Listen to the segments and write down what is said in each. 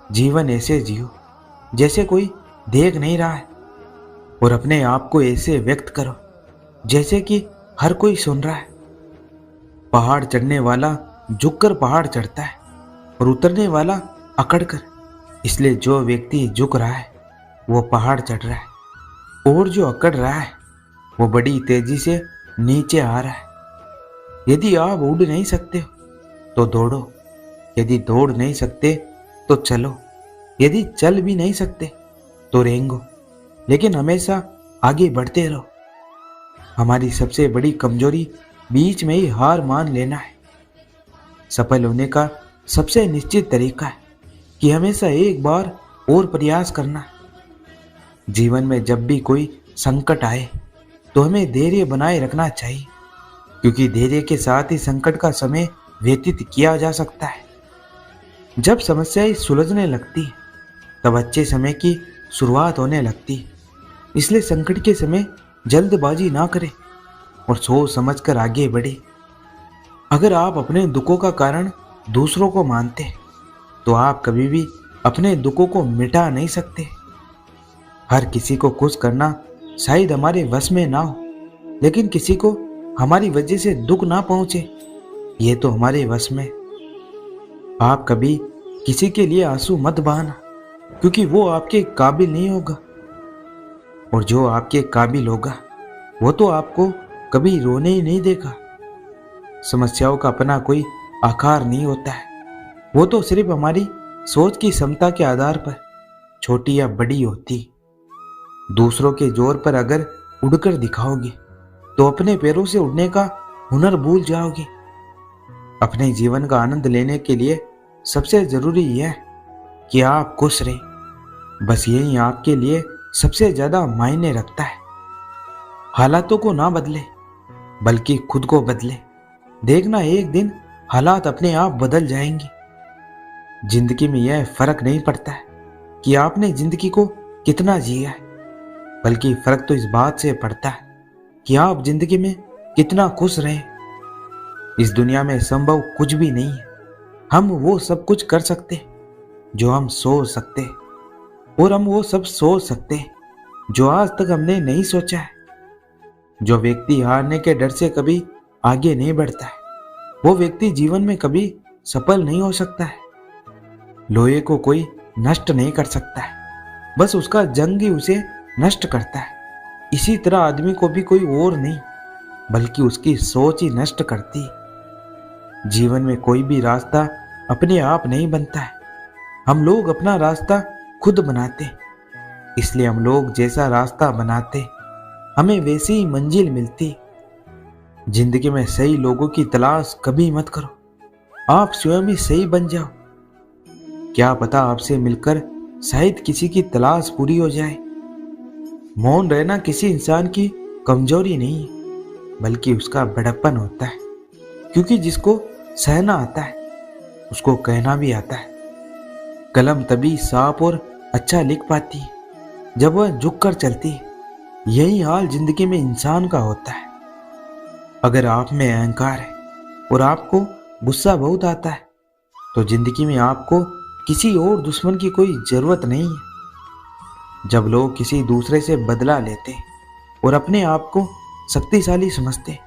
जीवन ऐसे जियो जैसे कोई देख नहीं रहा है, और अपने आप को ऐसे व्यक्त करो जैसे कि हर कोई सुन रहा है। पहाड़ चढ़ने वाला झुककर पहाड़ चढ़ता है और उतरने वाला अकड़कर। इसलिए जो व्यक्ति झुक रहा है वो पहाड़ चढ़ रहा है, और जो अकड़ रहा है वो बड़ी तेजी से नीचे आ रहा है। यदि आप उड़ नहीं सकते हो तो दौड़ो, यदि दौड़ नहीं सकते तो चलो, यदि चल भी नहीं सकते तो रेंगो, लेकिन हमेशा आगे बढ़ते रहो। हमारी सबसे बड़ी कमजोरी बीच में ही हार मान लेना है। सफल होने का सबसे निश्चित तरीका है कि हमेशा एक बार और प्रयास करना है। जीवन में जब भी कोई संकट आए तो हमें धैर्य बनाए रखना चाहिए, क्योंकि धैर्य के साथ ही संकट का समय व्यतीत किया जा सकता है। जब समस्याएं सुलझने लगती है तब अच्छे समय की शुरुआत होने लगती है। इसलिए संकट के समय जल्दबाजी ना करें और सोच समझकर आगे बढ़े। अगर आप अपने दुखों का कारण दूसरों को मानते हैं तो आप कभी भी अपने दुखों को मिटा नहीं सकते। हर किसी को खुश करना शायद हमारे वश में ना हो, लेकिन किसी को हमारी वजह से दुख ना पहुंचे ये तो हमारे वश में। आप कभी किसी के लिए आंसू मत बहाना, क्योंकि वो आपके काबिल नहीं होगा, और जो आपके काबिल होगा वो तो आपको कभी रोने ही नहीं देगा। समस्याओं का अपना कोई आकार नहीं होता है, वो तो सिर्फ हमारी सोच की क्षमता के आधार पर छोटी या बड़ी होती। दूसरों के जोर पर अगर उड़कर दिखाओगे तो अपने पैरों से उड़ने का हुनर भूल जाओगे। अपने जीवन का आनंद लेने के लिए सबसे जरूरी यह है कि आप खुश रहें। बस यही आपके लिए सबसे ज्यादा मायने रखता है। हालातों को ना बदले बल्कि खुद को बदले। देखना एक दिन हालात अपने आप बदल जाएंगे। जिंदगी में यह फर्क नहीं पड़ता है कि आपने जिंदगी को कितना जिया है, बल्कि फर्क तो इस बात से पड़ता है कि आप जिंदगी में कितना खुश रहे। इस दुनिया में संभव कुछ भी नहीं है। हम वो सब कुछ कर सकते जो हम सोच सकते, और हम वो सब सोच सकते जो आज तक हमने नहीं सोचा है। जो व्यक्ति हारने के डर से कभी आगे नहीं बढ़ता है वो व्यक्ति जीवन में कभी सफल नहीं हो सकता है। लोहे को कोई नष्ट नहीं कर सकता है, बस उसका जंग ही उसे नष्ट करता है। इसी तरह आदमी को भी कोई और नहीं बल्कि उसकी सोच ही नष्ट करती है। जीवन में कोई भी रास्ता अपने आप नहीं बनता है, हम लोग अपना रास्ता खुद बनाते। इसलिए हम लोग जैसा रास्ता बनाते हमें वैसी ही मंजिल मिलती। जिंदगी में सही लोगों की तलाश कभी मत करो, आप स्वयं ही सही बन जाओ। क्या पता आपसे मिलकर शायद किसी की तलाश पूरी हो जाए। मौन रहना किसी इंसान की कमजोरी नहीं है बल्कि उसका बड़प्पन होता है, क्योंकि जिसको सहना आता है उसको कहना भी आता है। कलम तभी साफ और अच्छा लिख पाती है जब वह झुककर चलती है। यही हाल जिंदगी में इंसान का होता है। अगर आप में अहंकार है और आपको गुस्सा बहुत आता है तो जिंदगी में आपको किसी और दुश्मन की कोई जरूरत नहीं है। जब लोग किसी दूसरे से बदला लेते और अपने आप को शक्तिशाली समझते,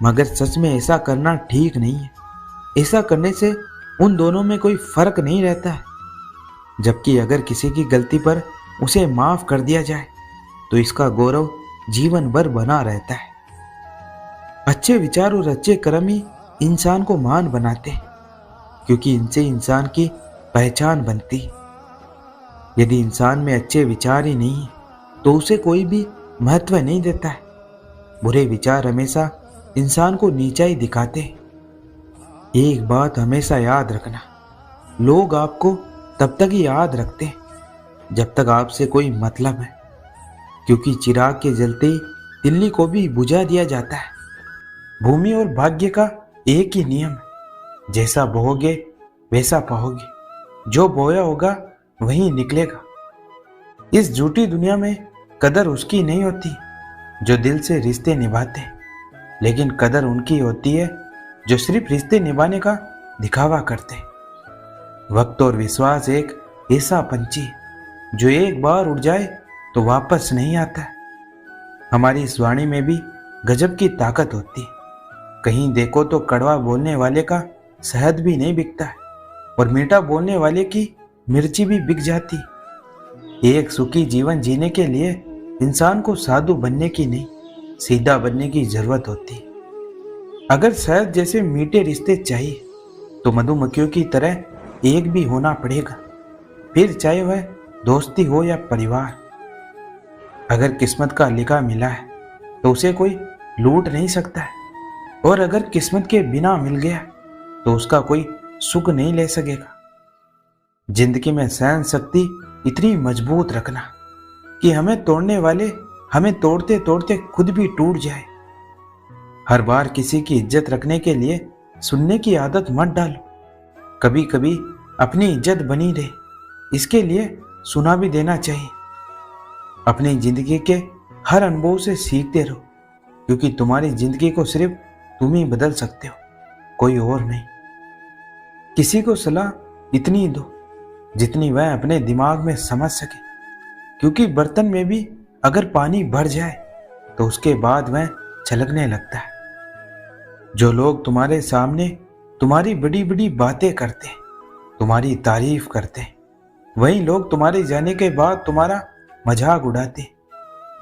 मगर सच में ऐसा करना ठीक नहीं है। ऐसा करने से उन दोनों में कोई फर्क नहीं रहता है। जबकि अगर किसी की गलती पर उसे माफ कर दिया जाए तो इसका गौरव जीवन भर बना रहता है। अच्छे विचार और अच्छे कर्म ही इंसान को महान बनाते, क्योंकि इनसे इंसान की पहचान बनती। यदि इंसान में अच्छे विचार ही नहीं है तो उसे कोई भी महत्व नहीं देता है। बुरे विचार हमेशा इंसान को नीचा ही दिखाते। एक बात हमेशा याद रखना, लोग आपको तब तक ही याद रखते जब तक आपसे कोई मतलब है, क्योंकि चिराग के जलते ही तिल्ली को भी बुझा दिया जाता है। भूमि और भाग्य का एक ही नियम है, जैसा बोओगे वैसा पाओगे। जो बोया होगा वही निकलेगा। इस झूठी दुनिया में कदर उसकी नहीं होती जो दिल से रिश्ते निभाते, लेकिन कदर उनकी होती है जो सिर्फ रिश्ते निभाने का दिखावा करते। वक्त और विश्वास एक ऐसा पंछी जो एक बार उड़ जाए तो वापस नहीं आता। हमारी इस वाणी में भी गजब की ताकत होती है। कहीं देखो तो कड़वा बोलने वाले का शहद भी नहीं बिकता है और मीठा बोलने वाले की मिर्ची भी बिक जाती। एक सुखी जीवन जीने के लिए इंसान को साधु बनने की नहीं, सीधा बनने की जरूरत होती। अगर शहद जैसे मीठे रिश्ते चाहिए तो मधुमक्खियों की तरह एक भी होना पड़ेगा, फिर चाहे वह दोस्ती हो या परिवार। अगर किस्मत का लिखा मिला है तो उसे कोई लूट नहीं सकता है, और अगर किस्मत के बिना मिल गया तो उसका कोई सुख नहीं ले सकेगा। जिंदगी में सहन शक्ति इतनी मजबूत रखना कि हमें तोड़ने वाले हमें तोड़ते तोड़ते खुद भी टूट जाए। हर बार किसी की इज्जत रखने के लिए सुनने की आदत मत डालो। कभी कभी अपनी इज्जत बनी रहे इसके लिए सुना भी देना चाहिए। अपनी जिंदगी के हर अनुभव से सीखते रहो, क्योंकि तुम्हारी जिंदगी को सिर्फ तुम ही बदल सकते हो, कोई और नहीं। किसी को सलाह इतनी दो जितनी वह अपने दिमाग में समझ सके, क्योंकि बर्तन में भी अगर पानी भर जाए तो उसके बाद वह छलकने लगता है। जो लोग तुम्हारे सामने तुम्हारी बड़ी बड़ी बातें करते, तुम्हारी तारीफ करते, वही लोग तुम्हारे जाने के बाद तुम्हारा मजाक उड़ाते।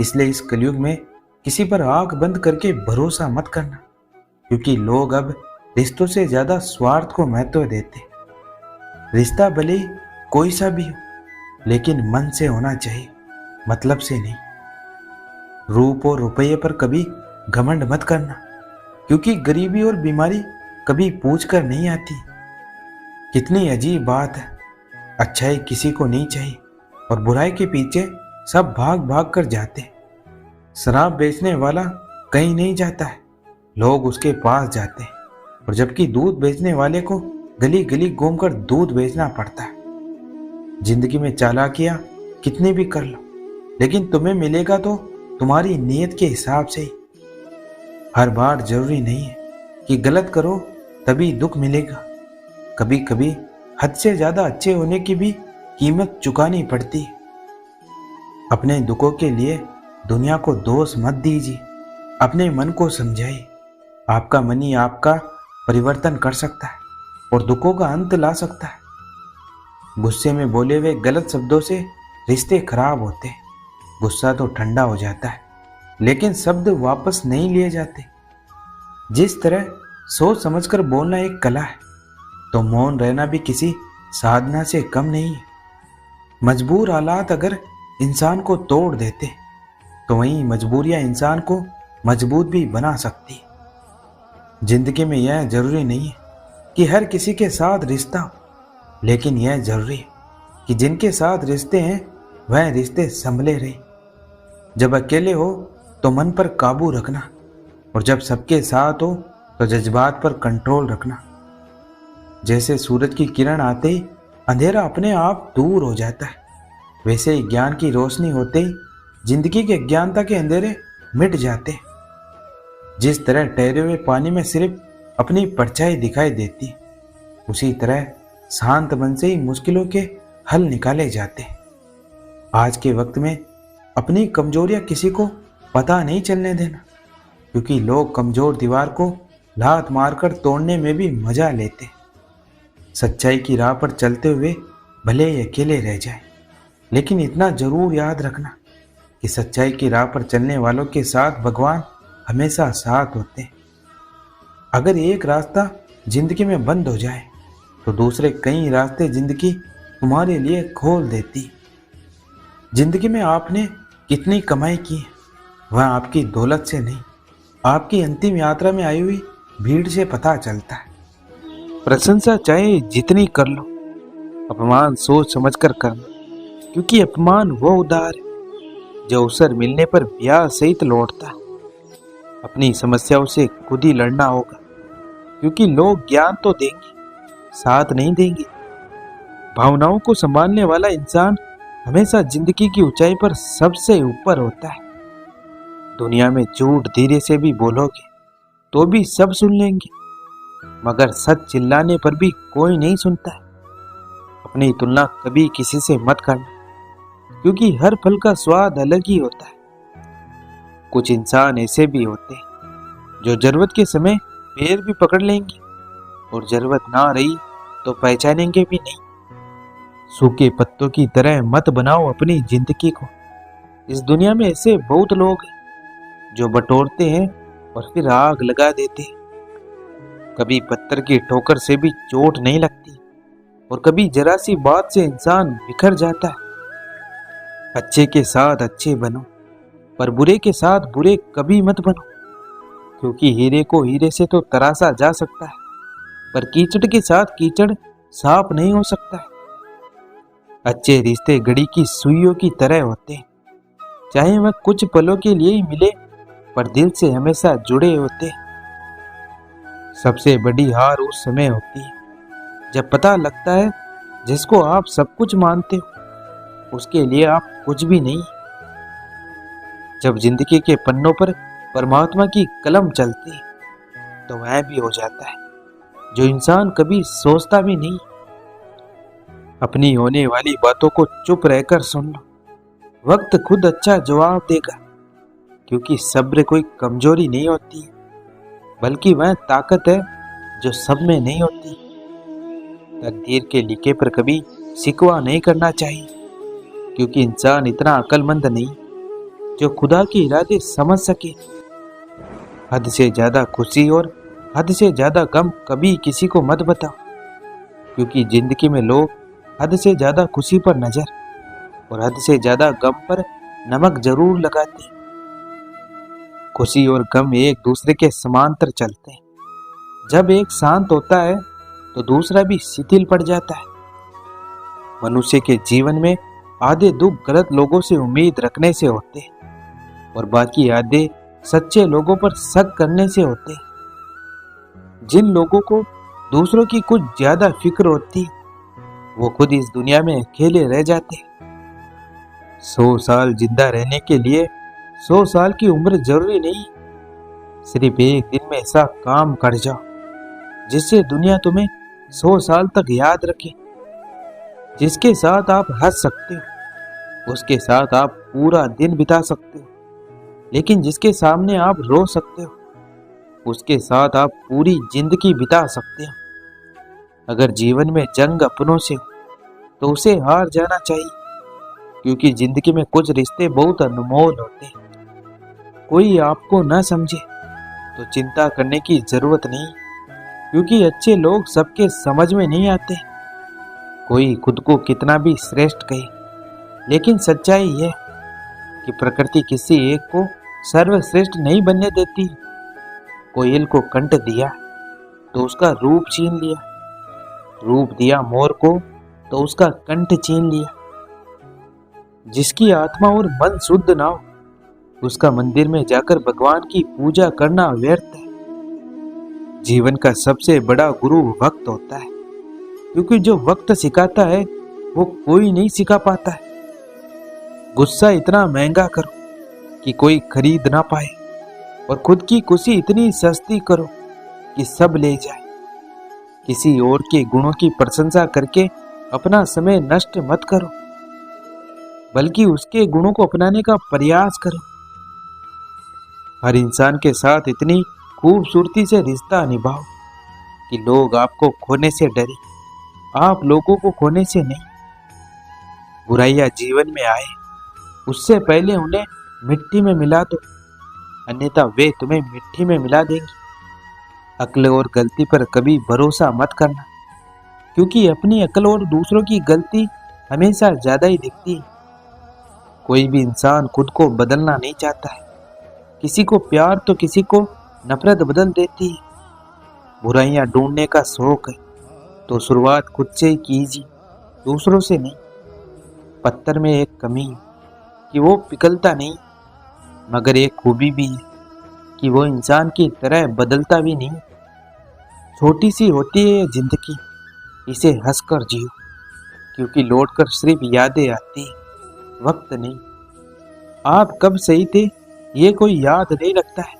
इसलिए इस कलयुग में किसी पर आंख बंद करके भरोसा मत करना, क्योंकि लोग अब रिश्तों से ज्यादा स्वार्थ को महत्व देते। रिश्ता भले ही कोई सा भी हो, लेकिन मन से होना चाहिए, मतलब से नहीं। रूप और रुपये पर कभी घमंड मत करना, क्योंकि गरीबी और बीमारी कभी पूछ कर नहीं आती। कितनी अजीब बात है, अच्छाई किसी को नहीं चाहिए और बुराई के पीछे सब भाग भाग कर जाते। शराब बेचने वाला कहीं नहीं जाता है, लोग उसके पास जाते हैं, और जबकि दूध बेचने वाले को गली गली घूमकर दूध बेचना पड़ता है। जिंदगी में चालाकियां कितनी भी कर लो, लेकिन तुम्हें मिलेगा तो तुम्हारी नीयत के हिसाब से ही। हर बार जरूरी नहीं है कि गलत करो तभी दुख मिलेगा। कभी कभी हद से ज्यादा अच्छे होने की भी कीमत चुकानी पड़ती है। अपने दुखों के लिए दुनिया को दोष मत दीजिए, अपने मन को समझाइए। आपका मन ही आपका परिवर्तन कर सकता है और दुखों का अंत ला सकता है। गुस्से में बोले हुए गलत शब्दों से रिश्ते खराब होते हैं। गुस्सा तो ठंडा हो जाता है, लेकिन शब्द वापस नहीं लिए जाते। जिस तरह सोच समझकर बोलना एक कला है, तो मौन रहना भी किसी साधना से कम नहीं है। मजबूर हालात अगर इंसान को तोड़ देते, तो वहीं मजबूरियां इंसान को मजबूत भी बना सकती है। जिंदगी में यह जरूरी नहीं है कि हर किसी के साथ रिश्ता हो, लेकिन यह जरूरी है कि जिनके साथ रिश्ते हैं वह रिश्ते संभले रहे। जब अकेले हो तो मन पर काबू रखना, और जब सबके साथ हो तो जज्बात पर कंट्रोल रखना। जैसे सूरज की किरण आते ही अंधेरा अपने आप दूर हो जाता है, वैसे ही ज्ञान की रोशनी होते ही जिंदगी के अज्ञानता के अंधेरे मिट जाते हैं। जिस तरह ठहरे हुए पानी में सिर्फ अपनी परछाई दिखाई देती, उसी तरह शांत मन से ही मुश्किलों के हल निकाले जाते हैं। आज के वक्त में अपनी कमजोरियां किसी को पता नहीं चलने देना, क्योंकि लोग कमजोर दीवार को लात मारकर तोड़ने में भी मजा लेते। सच्चाई की राह पर चलते हुए भले ही अकेले रह जाए, लेकिन इतना जरूर याद रखना कि सच्चाई की राह पर चलने वालों के साथ भगवान हमेशा साथ होते हैं। अगर एक रास्ता जिंदगी में बंद हो जाए तो दूसरे कई रास्ते जिंदगी तुम्हारे लिए खोल देती। जिंदगी में आपने कितनी कमाई की है, वह आपकी दौलत से नहीं, आपकी अंतिम यात्रा में आई हुई भीड़ से पता चलता है। प्रशंसा चाहे जितनी कर लो, अपमान सोच समझकर करना, क्योंकि अपमान वो उधार है जो अवसर मिलने पर ब्याह सहित लौटता है। अपनी समस्याओं से खुद ही लड़ना होगा, क्योंकि लोग ज्ञान तो देंगे, साथ नहीं देंगे। भावनाओं को संभालने वाला इंसान हमेशा जिंदगी की ऊंचाई पर सबसे ऊपर होता है। दुनिया में झूठ धीरे से भी बोलोगे तो भी सब सुन लेंगे, मगर सच चिल्लाने पर भी कोई नहीं सुनता है। अपनी तुलना कभी किसी से मत करना, क्योंकि हर फल का स्वाद अलग ही होता है। कुछ इंसान ऐसे भी होते हैं जो जरूरत के समय पैर भी पकड़ लेंगे और जरूरत ना रही तो पहचानेंगे भी नहीं। सूखे पत्तों की तरह मत बनाओ अपनी जिंदगी को। इस दुनिया में ऐसे बहुत लोग हैं जो बटोरते हैं और फिर आग लगा देते हैं। कभी पत्थर की ठोकर से भी चोट नहीं लगती और कभी जरा सी बात से इंसान बिखर जाता है। अच्छे के साथ अच्छे बनो, पर बुरे के साथ बुरे कभी मत बनो, क्योंकि हीरे को हीरे से तो तराशा जा सकता है, पर कीचड़ के साथ कीचड़ साफ नहीं हो सकता है। अच्छे रिश्ते घड़ी की सुइयों की तरह होते हैं, चाहे वह कुछ पलों के लिए ही मिले, पर दिल से हमेशा जुड़े होते हैं। सबसे बड़ी हार उस समय होती है जब पता लगता है जिसको आप सब कुछ मानते हो उसके लिए आप कुछ भी नहीं। जब जिंदगी के पन्नों पर परमात्मा की कलम चलती है तो वह भी हो जाता है जो इंसान कभी सोचता भी नहीं। अपनी होने वाली बातों को चुप रहकर सुन लो, वक्त खुद अच्छा जवाब देगा, क्योंकि सब्र कोई कमजोरी नहीं होती, बल्कि वह ताकत है जो सब में नहीं होती। तकदीर के लिखे पर कभी शिकवा नहीं करना चाहिए, क्योंकि इंसान इतना अक्लमंद नहीं जो खुदा के इरादे समझ सके। हद से ज्यादा खुशी और हद से ज्यादा गम कभी किसी को मत बताओ, क्योंकि जिंदगी में लोग हद से ज्यादा खुशी पर नजर और हद से ज्यादा गम पर नमक जरूर लगाते। खुशी और गम एक दूसरे के समांतर चलते हैं। जब एक शांत होता है तो दूसरा भी शिथिल पड़ जाता है। मनुष्य के जीवन में आधे दुख गलत लोगों से उम्मीद रखने से होते हैं और बाकी आधे सच्चे लोगों पर शक करने से होते हैं। जिन लोगों को दूसरों की कुछ ज्यादा फिक्र होती है वो खुद इस दुनिया में अकेले रह जाते हैं। 100 साल जिंदा रहने के लिए 100 साल की उम्र जरूरी नहीं, सिर्फ एक दिन में ऐसा काम कर जाओ जिससे दुनिया तुम्हें 100 साल तक याद रखे। जिसके साथ आप हंस सकते हो उसके साथ आप पूरा दिन बिता सकते हो, लेकिन जिसके सामने आप रो सकते हो उसके साथ आप पूरी जिंदगी बिता सकते हो। अगर जीवन में जंग अपनों से हो तो उसे हार जाना चाहिए, क्योंकि जिंदगी में कुछ रिश्ते बहुत अनमोल होते हैं। कोई आपको न समझे तो चिंता करने की जरूरत नहीं, क्योंकि अच्छे लोग सबके समझ में नहीं आते। कोई खुद को कितना भी श्रेष्ठ कहे, लेकिन सच्चाई यह कि प्रकृति किसी एक को सर्वश्रेष्ठ नहीं बनने देती। कोयल को कंठ दिया तो उसका रूप छीन लिया, रूप दिया मोर को तो उसका कंठ छीन लिया। जिसकी आत्मा और मन शुद्ध ना हो उसका मंदिर में जाकर भगवान की पूजा करना व्यर्थ है। जीवन का सबसे बड़ा गुरु वक्त होता है, क्योंकि जो वक्त सिखाता है वो कोई नहीं सिखा पाता है। गुस्सा इतना महंगा करो कि कोई खरीद ना पाए, और खुद की खुशी इतनी सस्ती करो कि सब ले जाए। किसी और के गुणों की प्रशंसा करके अपना समय नष्ट मत करो, बल्कि उसके गुणों को अपनाने का प्रयास करो। हर इंसान के साथ इतनी खूबसूरती से रिश्ता निभाओ कि लोग आपको खोने से डरे, आप लोगों को खोने से नहीं। बुराइयां जीवन में आए उससे पहले उन्हें मिट्टी में मिला दो, अन्यथा वे तुम्हें मिट्टी में मिला देंगी। अक्ल और गलती पर कभी भरोसा मत करना, क्योंकि अपनी अक्ल और दूसरों की गलती हमेशा ज्यादा ही दिखती है। कोई भी इंसान खुद को बदलना नहीं चाहता है, किसी को प्यार तो किसी को नफरत बदल देती है। बुराइयां ढूंढने का शौक है तो शुरुआत खुद से ही कीजिए, दूसरों से नहीं। पत्थर में एक कमी है कि वो पिघलता नहीं, मगर एक खूबी भी है कि वो इंसान की तरह बदलता भी नहीं। छोटी सी होती है ये जिंदगी, इसे हंसकर जियो, क्योंकि लौटकर सिर्फ यादें आती है, वक्त नहीं। आप कब सही थे ये कोई याद नहीं रखता है,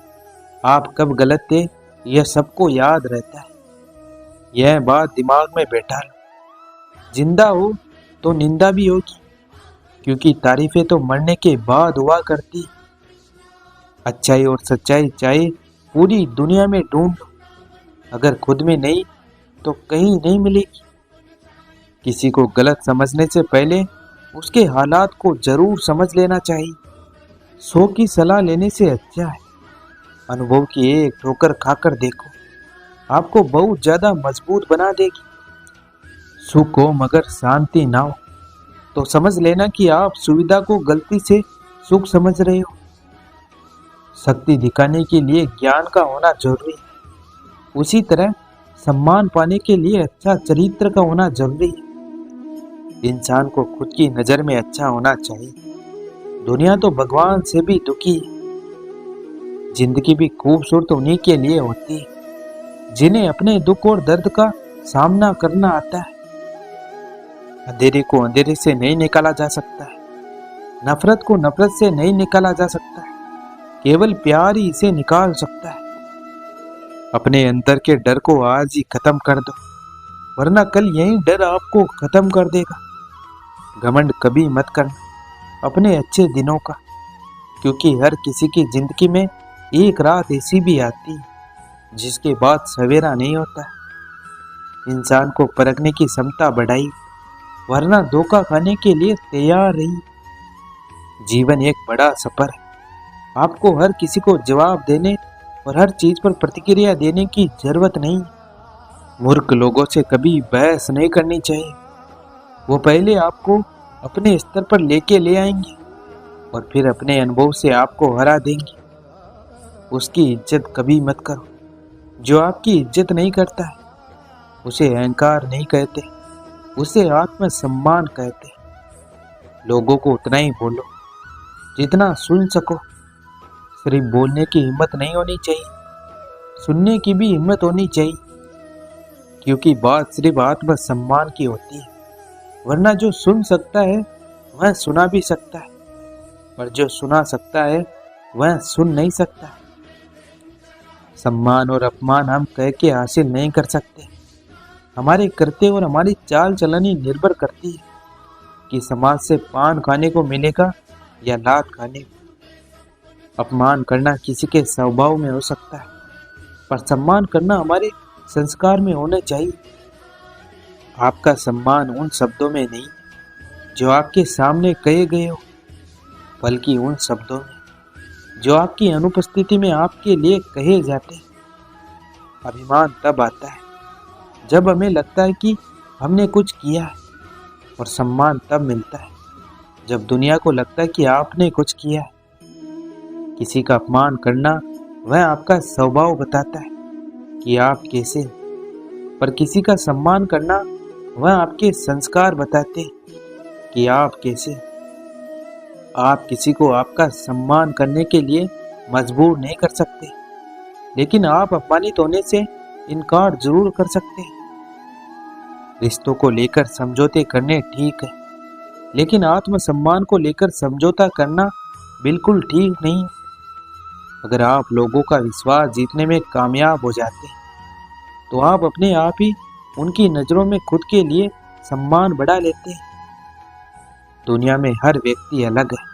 आप कब गलत थे यह सबको याद रहता है। यह बात दिमाग में बैठा लो। जिंदा हो तो निंदा भी होगी, क्योंकि तारीफें तो मरने के बाद हुआ करती। अच्छाई और सच्चाई चाहे पूरी दुनिया में ढूंढ लो, अगर खुद में नहीं तो कहीं नहीं मिलेगी। किसी को गलत समझने से पहले उसके हालात को जरूर समझ लेना चाहिए। 100 की सलाह लेने से अच्छा है अनुभव की एक ठोकर खाकर देखो, आपको बहुत ज्यादा मजबूत बना देगी। सुख हो मगर शांति ना हो तो समझ लेना कि आप सुविधा को गलती से सुख समझ रहे हो। शक्ति दिखाने के लिए ज्ञान का होना जरूरी है, उसी तरह सम्मान पाने के लिए अच्छा चरित्र का होना जरूरी है। इंसान को खुद की नजर में अच्छा होना चाहिए। दुनिया तो भगवान से भी दुखी है। जिंदगी भी खूबसूरत उन्हीं के लिए होती है जिन्हें अपने दुख और दर्द का सामना करना आता है। अंधेरे को अंधेरे से नहीं निकाला जा सकता है, नफरत को नफरत से नहीं निकाला जा सकता है, केवल प्यार ही इसे निकाल सकता है। अपने अंदर के डर को आज ही खत्म कर दो, वरना कल यही डर आपको खत्म कर देगा। घमंड कभी मत करना अपने अच्छे दिनों का, क्योंकि हर किसी की जिंदगी में एक रात ऐसी भी आती है जिसके बाद सवेरा नहीं होता। इंसान को परखने की क्षमता बढ़ाई, वरना धोखा खाने के लिए तैयार रही। जीवन एक बड़ा सफर है, आपको हर किसी को जवाब देने और हर चीज पर प्रतिक्रिया देने की जरूरत नहीं। मूर्ख लोगों से कभी बहस नहीं करनी चाहिए, वो पहले आपको अपने स्तर पर लेके ले आएंगे और फिर अपने अनुभव से आपको हरा देंगे। उसकी इज्जत कभी मत करो, जो आपकी इज्जत नहीं करता है उसे अहंकार नहीं कहते, उसे आत्मसम्मान कहते। लोगों को उतना ही बोलो जितना सुन सको। सिर्फ बोलने की हिम्मत नहीं होनी चाहिए, सुनने की भी हिम्मत होनी चाहिए, क्योंकि बात सिर्फ आत्मसम्मान की होती है। वरना जो सुन सकता है वह सुना भी सकता है, और जो सुना सकता है वह सुन नहीं सकता। सम्मान और अपमान हम कह के हासिल नहीं कर सकते, हमारे करते और हमारी चाल चलन ही निर्भर करती है कि समाज से पान खाने को मिलेगा या लात खाने को। अपमान करना किसी के स्वभाव में हो सकता है, पर सम्मान करना हमारे संस्कार में होना चाहिए। आपका सम्मान उन शब्दों में नहीं जो आपके सामने कहे गए हो, बल्कि उन शब्दों में जो आपकी अनुपस्थिति में आपके लिए कहे जाते हैं। अभिमान तब आता है जब हमें लगता है कि हमने कुछ किया है, और सम्मान तब मिलता है जब दुनिया को लगता है कि आपने कुछ किया है। किसी का अपमान करना वह आपका स्वभाव बताता है कि आप कैसे, पर किसी का सम्मान करना वह आपके संस्कार बताते हैं कि आप कैसे। आप किसी को आपका सम्मान करने के लिए मजबूर नहीं कर सकते, लेकिन आप अपमानित होने से इनकार जरूर कर सकते हैं। रिश्तों को लेकर समझौते करने ठीक है, लेकिन आत्मसम्मान को लेकर समझौता करना बिल्कुल ठीक नहीं। अगर आप लोगों का विश्वास जीतने में कामयाब हो जाते हैं तो आप अपने आप ही उनकी नजरों में खुद के लिए सम्मान बढ़ा लेते हैं। दुनिया में हर व्यक्ति अलग है,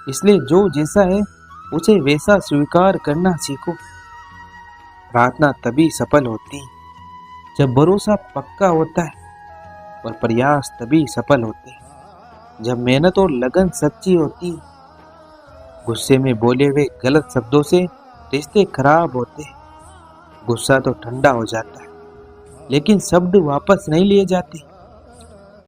इसलिए जो जैसा है उसे वैसा स्वीकार करना सीखो। प्रार्थना तभी सफल होती है जब भरोसा पक्का होता है, और प्रयास तभी सफल होते हैं जब मेहनत और लगन सच्ची होती है। गुस्से में बोले हुए गलत शब्दों से रिश्ते खराब होते हैं। गुस्सा तो ठंडा हो जाता है, लेकिन शब्द वापस नहीं लिए जाते।